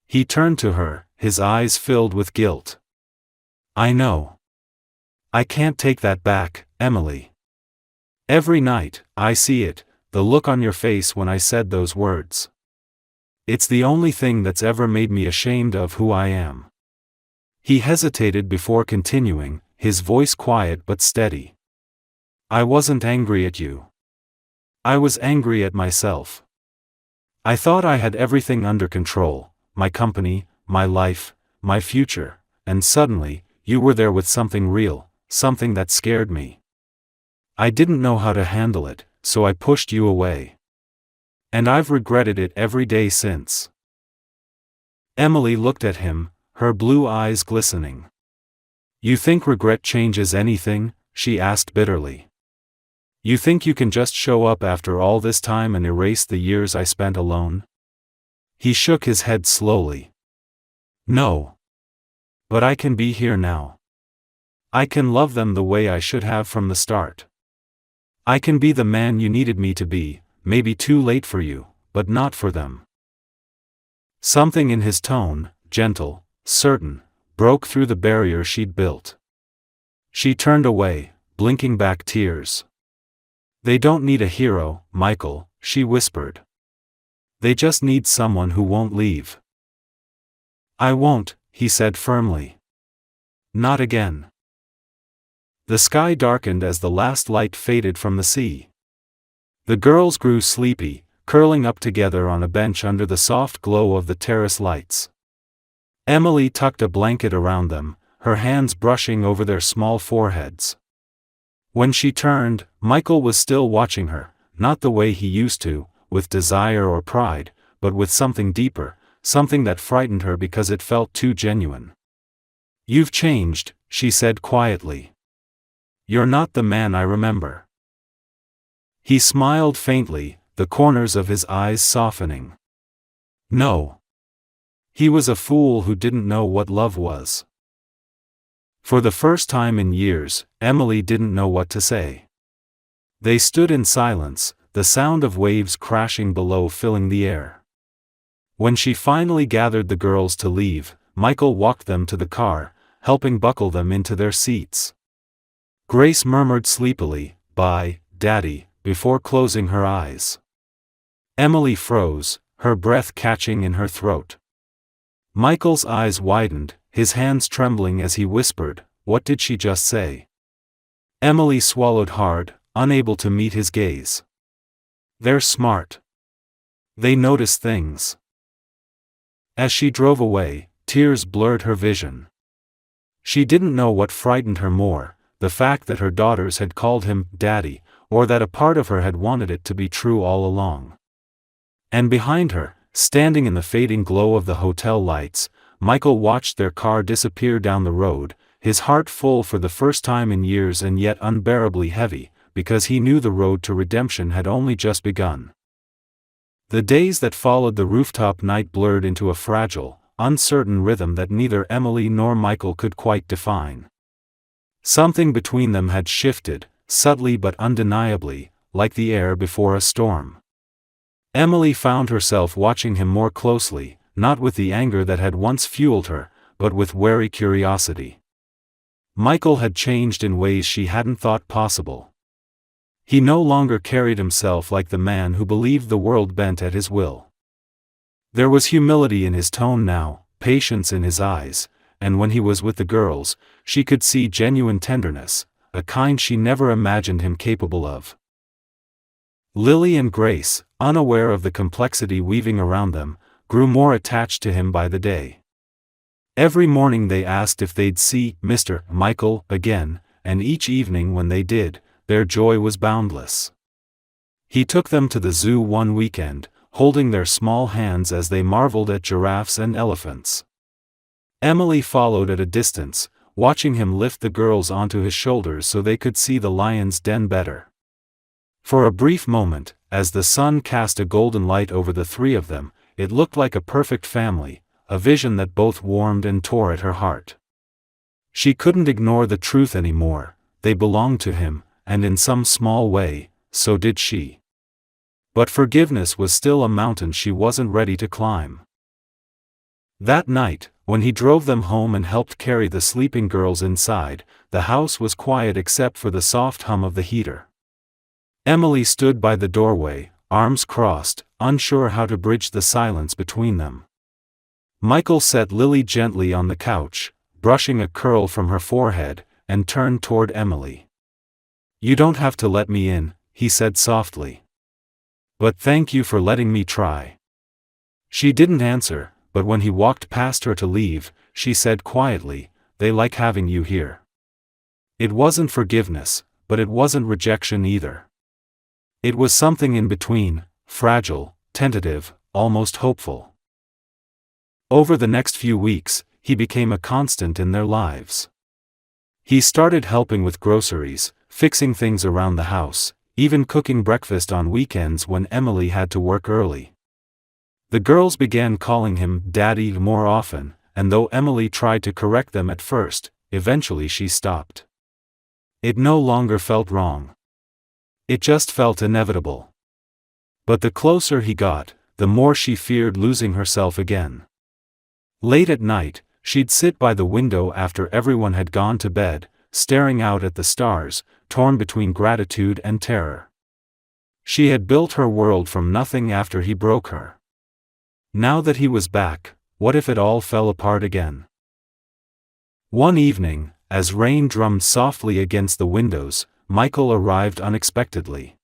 He turned to her, his eyes filled with guilt. "I know. I can't take that back, Emily. Every night, I see it, the look on your face when I said those words. It's the only thing that's ever made me ashamed of who I am." He hesitated before continuing, his voice quiet but steady. "I wasn't angry at you. I was angry at myself. I thought I had everything under control, my company, my life, my future, and suddenly, you were there with something real, something that scared me. I didn't know how to handle it, so I pushed you away. And I've regretted it every day since." Emily looked at him, her blue eyes glistening. "You think regret changes anything?" she asked bitterly. "You think you can just show up after all this time and erase the years I spent alone?" He shook his head slowly. "No. But I can be here now. I can love them the way I should have from the start. I can be the man you needed me to be, maybe too late for you, but not for them." Something in his tone, gentle, certain, broke through the barrier she'd built. She turned away, blinking back tears. "They don't need a hero, Michael," she whispered. "They just need someone who won't leave." "I won't," he said firmly. "Not again." The sky darkened as the last light faded from the sea. The girls grew sleepy, curling up together on a bench under the soft glow of the terrace lights. Emily tucked a blanket around them, her hands brushing over their small foreheads. When she turned, Michael was still watching her, not the way he used to, with desire or pride, but with something deeper, something that frightened her because it felt too genuine. "You've changed," she said quietly. "You're not the man I remember." He smiled faintly, the corners of his eyes softening. "No. He was a fool who didn't know what love was." For the first time in years, Emily didn't know what to say. They stood in silence, the sound of waves crashing below filling the air. When she finally gathered the girls to leave, Michael walked them to the car, helping buckle them into their seats. Grace murmured sleepily, "Bye, Daddy," before closing her eyes. Emily froze, her breath catching in her throat. Michael's eyes widened, his hands trembling as he whispered, "What did she just say?" Emily swallowed hard, unable to meet his gaze. "They're smart. They notice things." As she drove away, tears blurred her vision. She didn't know what frightened her more, the fact that her daughters had called him Daddy, or that a part of her had wanted it to be true all along. And behind her, standing in the fading glow of the hotel lights, Michael watched their car disappear down the road, his heart full for the first time in years and yet unbearably heavy, because he knew the road to redemption had only just begun. The days that followed the rooftop night blurred into a fragile, uncertain rhythm that neither Emily nor Michael could quite define. Something between them had shifted, subtly but undeniably, like the air before a storm. Emily found herself watching him more closely, not with the anger that had once fueled her, but with wary curiosity. Michael had changed in ways she hadn't thought possible. He no longer carried himself like the man who believed the world bent at his will. There was humility in his tone now, patience in his eyes, and when he was with the girls, she could see genuine tenderness, a kind she never imagined him capable of. Lily and Grace, unaware of the complexity weaving around them, grew more attached to him by the day. Every morning they asked if they'd see Mr. Michael again, and each evening when they did, their joy was boundless. He took them to the zoo one weekend, holding their small hands as they marveled at giraffes and elephants. Emily followed at a distance, watching him lift the girls onto his shoulders so they could see the lion's den better. For a brief moment, as the sun cast a golden light over the three of them, it looked like a perfect family, a vision that both warmed and tore at her heart. She couldn't ignore the truth anymore, they belonged to him, and in some small way, so did she. But forgiveness was still a mountain she wasn't ready to climb. That night, when he drove them home and helped carry the sleeping girls inside, the house was quiet except for the soft hum of the heater. Emily stood by the doorway, arms crossed, unsure how to bridge the silence between them. Michael set Lily gently on the couch, brushing a curl from her forehead, and turned toward Emily. "You don't have to let me in," he said softly. "But thank you for letting me try." She didn't answer, but when he walked past her to leave, she said quietly, "They like having you here." It wasn't forgiveness, but it wasn't rejection either. It was something in between, fragile, tentative, almost hopeful. Over the next few weeks, he became a constant in their lives. He started helping with groceries, fixing things around the house, even cooking breakfast on weekends when Emily had to work early. The girls began calling him Daddy more often, and though Emily tried to correct them at first, eventually she stopped. It no longer felt wrong. It just felt inevitable. But the closer he got, the more she feared losing herself again. Late at night, she'd sit by the window after everyone had gone to bed, staring out at the stars, torn between gratitude and terror. She had built her world from nothing after he broke her. Now that he was back, what if it all fell apart again? One evening, as rain drummed softly against the windows, Michael arrived unexpectedly.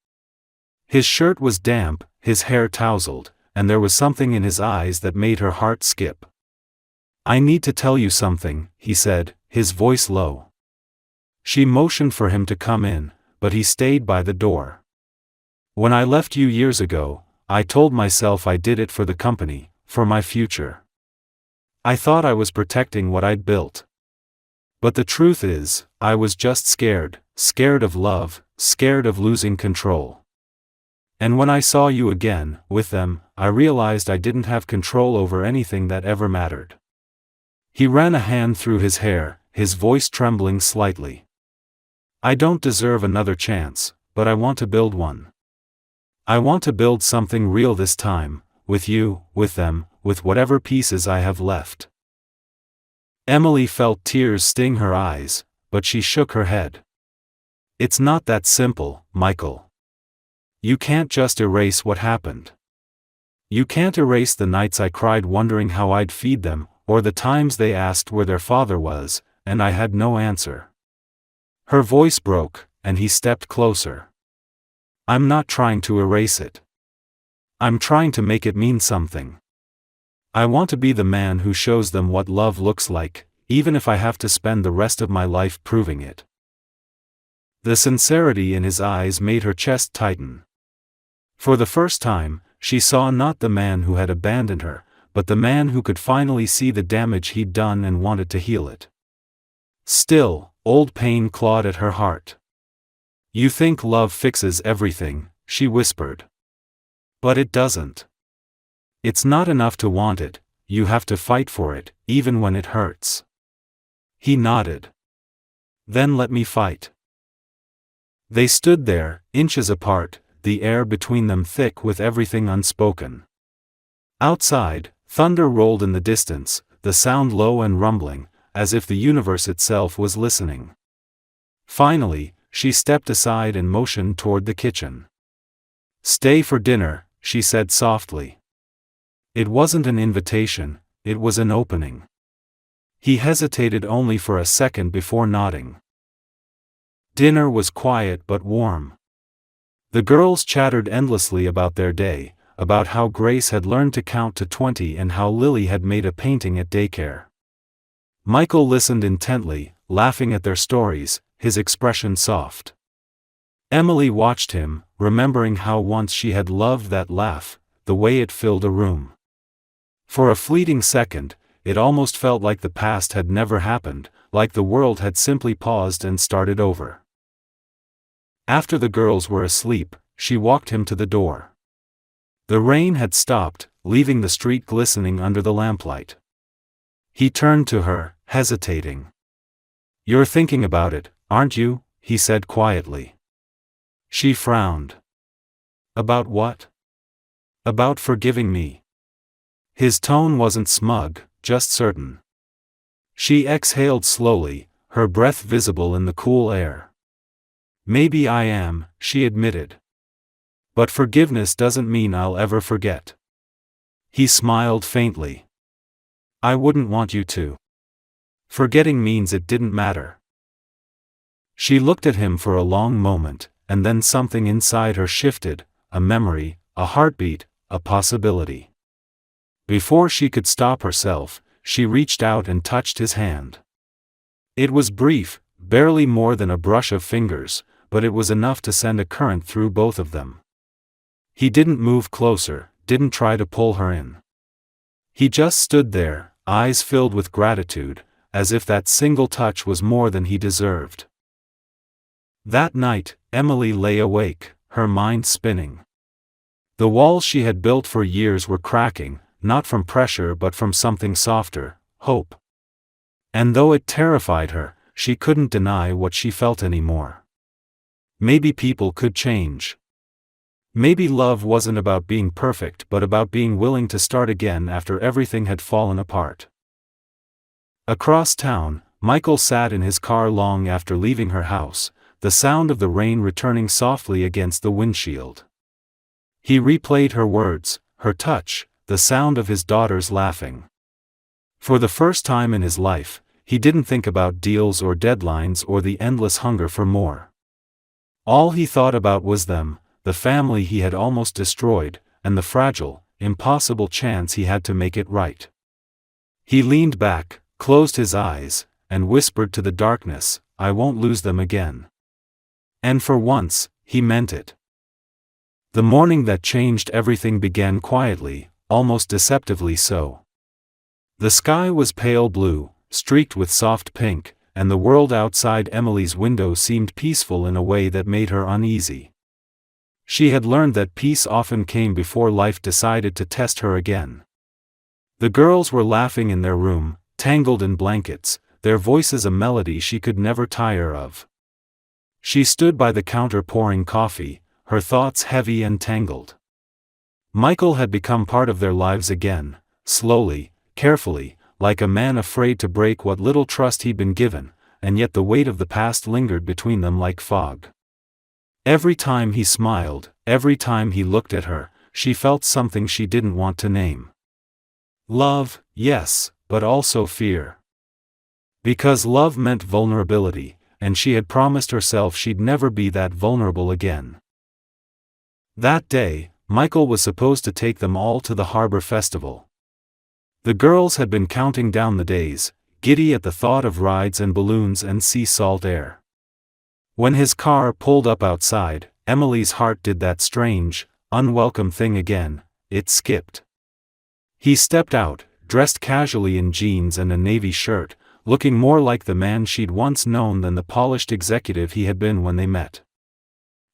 His shirt was damp, his hair tousled, and there was something in his eyes that made her heart skip. "I need to tell you something," he said, his voice low. She motioned for him to come in, but he stayed by the door. "When I left you years ago, I told myself I did it for the company, for my future. I thought I was protecting what I'd built. But the truth is, I was just scared, scared of love, scared of losing control. And when I saw you again, with them, I realized I didn't have control over anything that ever mattered." He ran a hand through his hair, his voice trembling slightly. I don't deserve another chance, but I want to build one. I want to build something real this time, with you, with them, with whatever pieces I have left. Emily felt tears sting her eyes, but she shook her head. It's not that simple, Michael. You can't just erase what happened. You can't erase the nights I cried wondering how I'd feed them, or the times they asked where their father was, and I had no answer. Her voice broke, and he stepped closer. I'm not trying to erase it. I'm trying to make it mean something. I want to be the man who shows them what love looks like, even if I have to spend the rest of my life proving it. The sincerity in his eyes made her chest tighten. For the first time, she saw not the man who had abandoned her, but the man who could finally see the damage he'd done and wanted to heal it. Still, old pain clawed at her heart. You think love fixes everything, she whispered. But it doesn't. It's not enough to want it, you have to fight for it, even when it hurts. He nodded. Then let me fight. They stood there, inches apart, the air between them thick with everything unspoken. Outside, thunder rolled in the distance, the sound low and rumbling, as if the universe itself was listening. Finally, she stepped aside and motioned toward the kitchen. Stay for dinner, she said softly. It wasn't an invitation, it was an opening. He hesitated only for a second before nodding. Dinner was quiet but warm. The girls chattered endlessly about their day, about how Grace had learned to count to 20 and how Lily had made a painting at daycare. Michael listened intently, laughing at their stories, his expression soft. Emily watched him, remembering how once she had loved that laugh, the way it filled a room. For a fleeting second, it almost felt like the past had never happened, like the world had simply paused and started over. After the girls were asleep, she walked him to the door. The rain had stopped, leaving the street glistening under the lamplight. He turned to her, hesitating. You're thinking about it, aren't you? He said quietly. She frowned. About what? About forgiving me. His tone wasn't smug, just certain. She exhaled slowly, her breath visible in the cool air. Maybe I am, she admitted. But forgiveness doesn't mean I'll ever forget. He smiled faintly. I wouldn't want you to. Forgetting means it didn't matter. She looked at him for a long moment, and then something inside her shifted, a memory, a heartbeat, a possibility. Before she could stop herself, she reached out and touched his hand. It was brief, barely more than a brush of fingers, but it was enough to send a current through both of them. He didn't move closer, didn't try to pull her in. He just stood there, eyes filled with gratitude, as if that single touch was more than he deserved. That night, Emily lay awake, her mind spinning. The walls she had built for years were cracking, not from pressure but from something softer, hope. And though it terrified her, she couldn't deny what she felt anymore. Maybe people could change. Maybe love wasn't about being perfect but about being willing to start again after everything had fallen apart. Across town, Michael sat in his car long after leaving her house, the sound of the rain returning softly against the windshield. He replayed her words, her touch, the sound of his daughters laughing. For the first time in his life, he didn't think about deals or deadlines or the endless hunger for more. All he thought about was them, the family he had almost destroyed, and the fragile, impossible chance he had to make it right. He leaned back, closed his eyes, and whispered to the darkness, I won't lose them again. And for once, he meant it. The morning that changed everything began quietly, almost deceptively so. The sky was pale blue, streaked with soft pink, and the world outside Emily's window seemed peaceful in a way that made her uneasy. She had learned that peace often came before life decided to test her again. The girls were laughing in their room, tangled in blankets, their voices a melody she could never tire of. She stood by the counter pouring coffee, her thoughts heavy and tangled. Michael had become part of their lives again, slowly, carefully, like a man afraid to break what little trust he'd been given, and yet the weight of the past lingered between them like fog. Every time he smiled, every time he looked at her, she felt something she didn't want to name. Love, yes, but also fear. Because love meant vulnerability, and she had promised herself she'd never be that vulnerable again. That day, Michael was supposed to take them all to the harbor festival. The girls had been counting down the days, giddy at the thought of rides and balloons and sea salt air. When his car pulled up outside, Emily's heart did that strange, unwelcome thing again, it skipped. He stepped out, dressed casually in jeans and a navy shirt, looking more like the man she'd once known than the polished executive he had been when they met.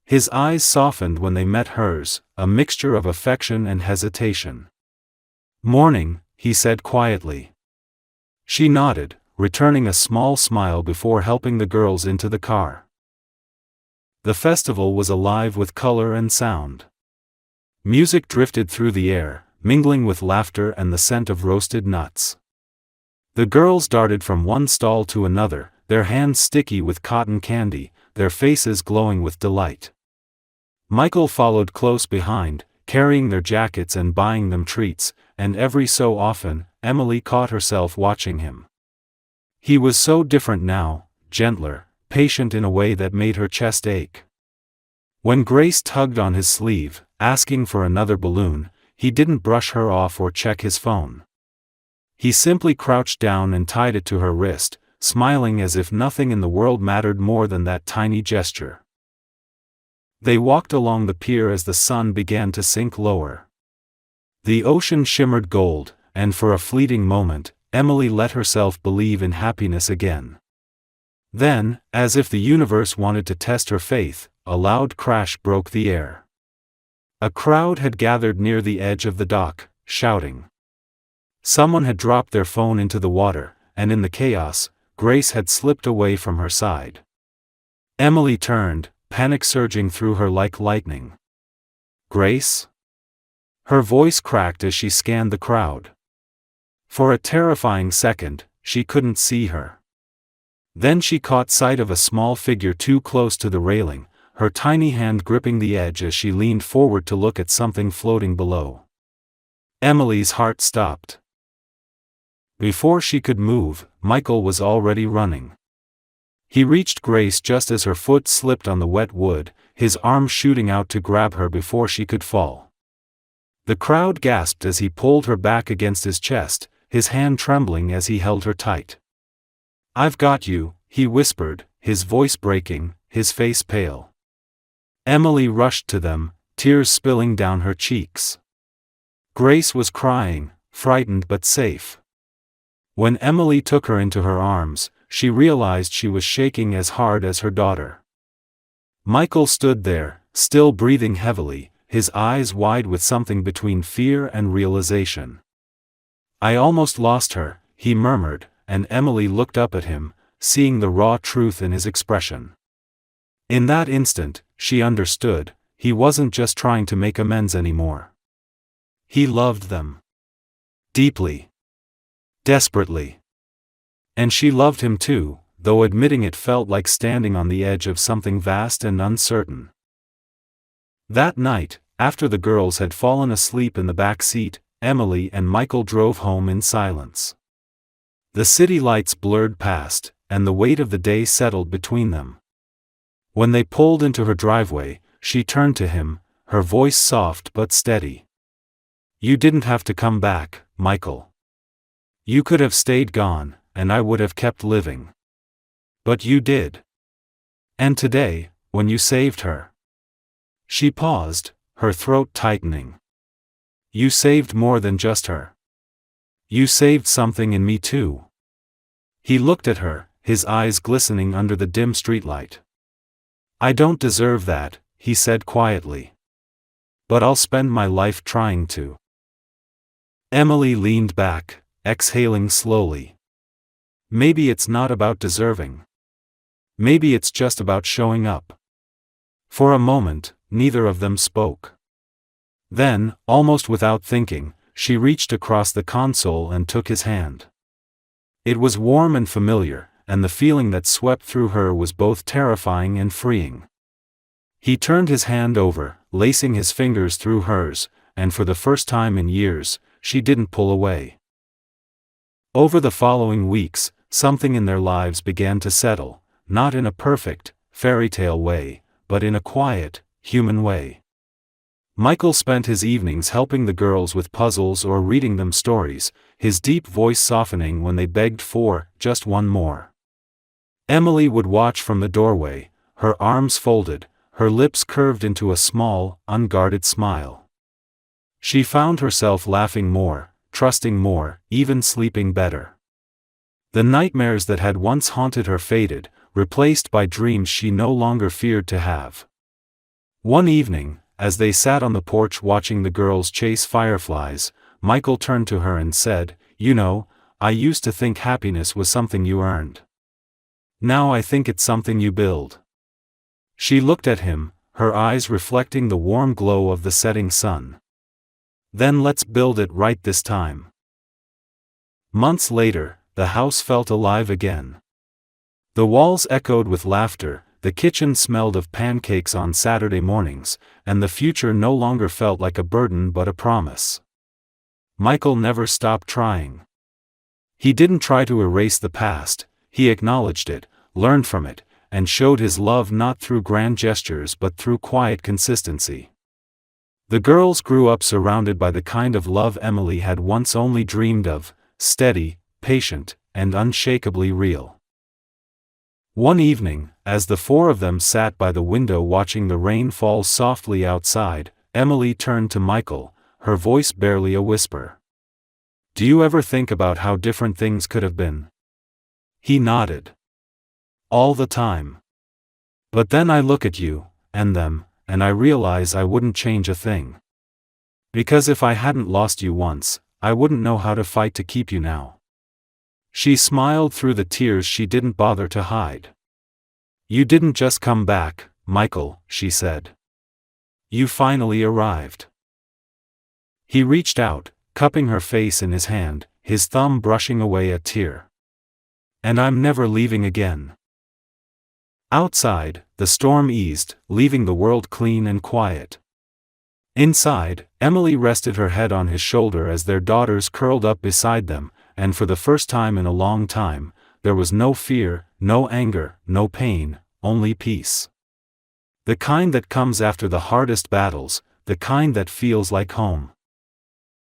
His eyes softened when they met hers, a mixture of affection and hesitation. "Morning," he said quietly. She nodded, returning a small smile before helping the girls into the car. The festival was alive with color and sound. Music drifted through the air, mingling with laughter and the scent of roasted nuts. The girls darted from one stall to another, their hands sticky with cotton candy, their faces glowing with delight. Michael followed close behind, carrying their jackets and buying them treats, and every so often, Emily caught herself watching him. He was so different now, gentler, patient in a way that made her chest ache. When Grace tugged on his sleeve, asking for another balloon, he didn't brush her off or check his phone. He simply crouched down and tied it to her wrist, smiling as if nothing in the world mattered more than that tiny gesture. They walked along the pier as the sun began to sink lower. The ocean shimmered gold, and for a fleeting moment, Emily let herself believe in happiness again. Then, as if the universe wanted to test her faith, a loud crash broke the air. A crowd had gathered near the edge of the dock, shouting. Someone had dropped their phone into the water, and in the chaos, Grace had slipped away from her side. Emily turned, panic surging through her like lightning. "Grace?" Her voice cracked as she scanned the crowd. For a terrifying second, she couldn't see her. Then she caught sight of a small figure too close to the railing, her tiny hand gripping the edge as she leaned forward to look at something floating below. Emily's heart stopped. Before she could move, Michael was already running. He reached Grace just as her foot slipped on the wet wood, his arm shooting out to grab her before she could fall. The crowd gasped as he pulled her back against his chest, his hand trembling as he held her tight. "I've got you," he whispered, his voice breaking, his face pale. Emily rushed to them, tears spilling down her cheeks. Grace was crying, frightened but safe. When Emily took her into her arms, she realized she was shaking as hard as her daughter. Michael stood there, still breathing heavily, his eyes wide with something between fear and realization. "I almost lost her," he murmured, and Emily looked up at him, seeing the raw truth in his expression. In that instant, she understood, he wasn't just trying to make amends anymore. He loved them. Deeply. Desperately. And she loved him too, though admitting it felt like standing on the edge of something vast and uncertain. That night, after the girls had fallen asleep in the back seat, Emily and Michael drove home in silence. The city lights blurred past, and the weight of the day settled between them. When they pulled into her driveway, she turned to him, her voice soft but steady. "You didn't have to come back, Michael. You could have stayed gone, and I would have kept living. But you did. And today, when you saved her." She paused, her throat tightening. "You saved more than just her. You saved something in me too." He looked at her, his eyes glistening under the dim streetlight. "I don't deserve that," he said quietly. "But I'll spend my life trying to." Emily leaned back, exhaling slowly. Maybe it's not about deserving. Maybe it's just about showing up. For a moment, neither of them spoke. Then, almost without thinking, she reached across the console and took his hand. It was warm and familiar, and the feeling that swept through her was both terrifying and freeing. He turned his hand over, lacing his fingers through hers, and for the first time in years, she didn't pull away. Over the following weeks, something in their lives began to settle, not in a perfect, fairy tale way, but in a quiet, human way. Michael spent his evenings helping the girls with puzzles or reading them stories, his deep voice softening when they begged for just one more. Emily would watch from the doorway, her arms folded, her lips curved into a small, unguarded smile. She found herself laughing more, trusting more, even sleeping better. The nightmares that had once haunted her faded, replaced by dreams she no longer feared to have. One evening, as they sat on the porch watching the girls chase fireflies, Michael turned to her and said, "You know, I used to think happiness was something you earned. Now I think it's something you build." She looked at him, her eyes reflecting the warm glow of the setting sun. "Then let's build it right this time." Months later, the house felt alive again. The walls echoed with laughter, the kitchen smelled of pancakes on Saturday mornings, and the future no longer felt like a burden but a promise. Michael never stopped trying. He didn't try to erase the past, he acknowledged it, learned from it, and showed his love not through grand gestures but through quiet consistency. The girls grew up surrounded by the kind of love Emily had once only dreamed of, steady, patient, and unshakably real. One evening, as the four of them sat by the window watching the rain fall softly outside, Emily turned to Michael, her voice barely a whisper. "Do you ever think about how different things could have been?" He nodded. "All the time. But then I look at you, and them, and I realize I wouldn't change a thing. Because if I hadn't lost you once, I wouldn't know how to fight to keep you now." She smiled through the tears she didn't bother to hide. "You didn't just come back, Michael," she said. "You finally arrived." He reached out, cupping her face in his hand, his thumb brushing away a tear. "And I'm never leaving again." Outside, the storm eased, leaving the world clean and quiet. Inside, Emily rested her head on his shoulder as their daughters curled up beside them, and for the first time in a long time, there was no fear, no anger, no pain, only peace. The kind that comes after the hardest battles, the kind that feels like home.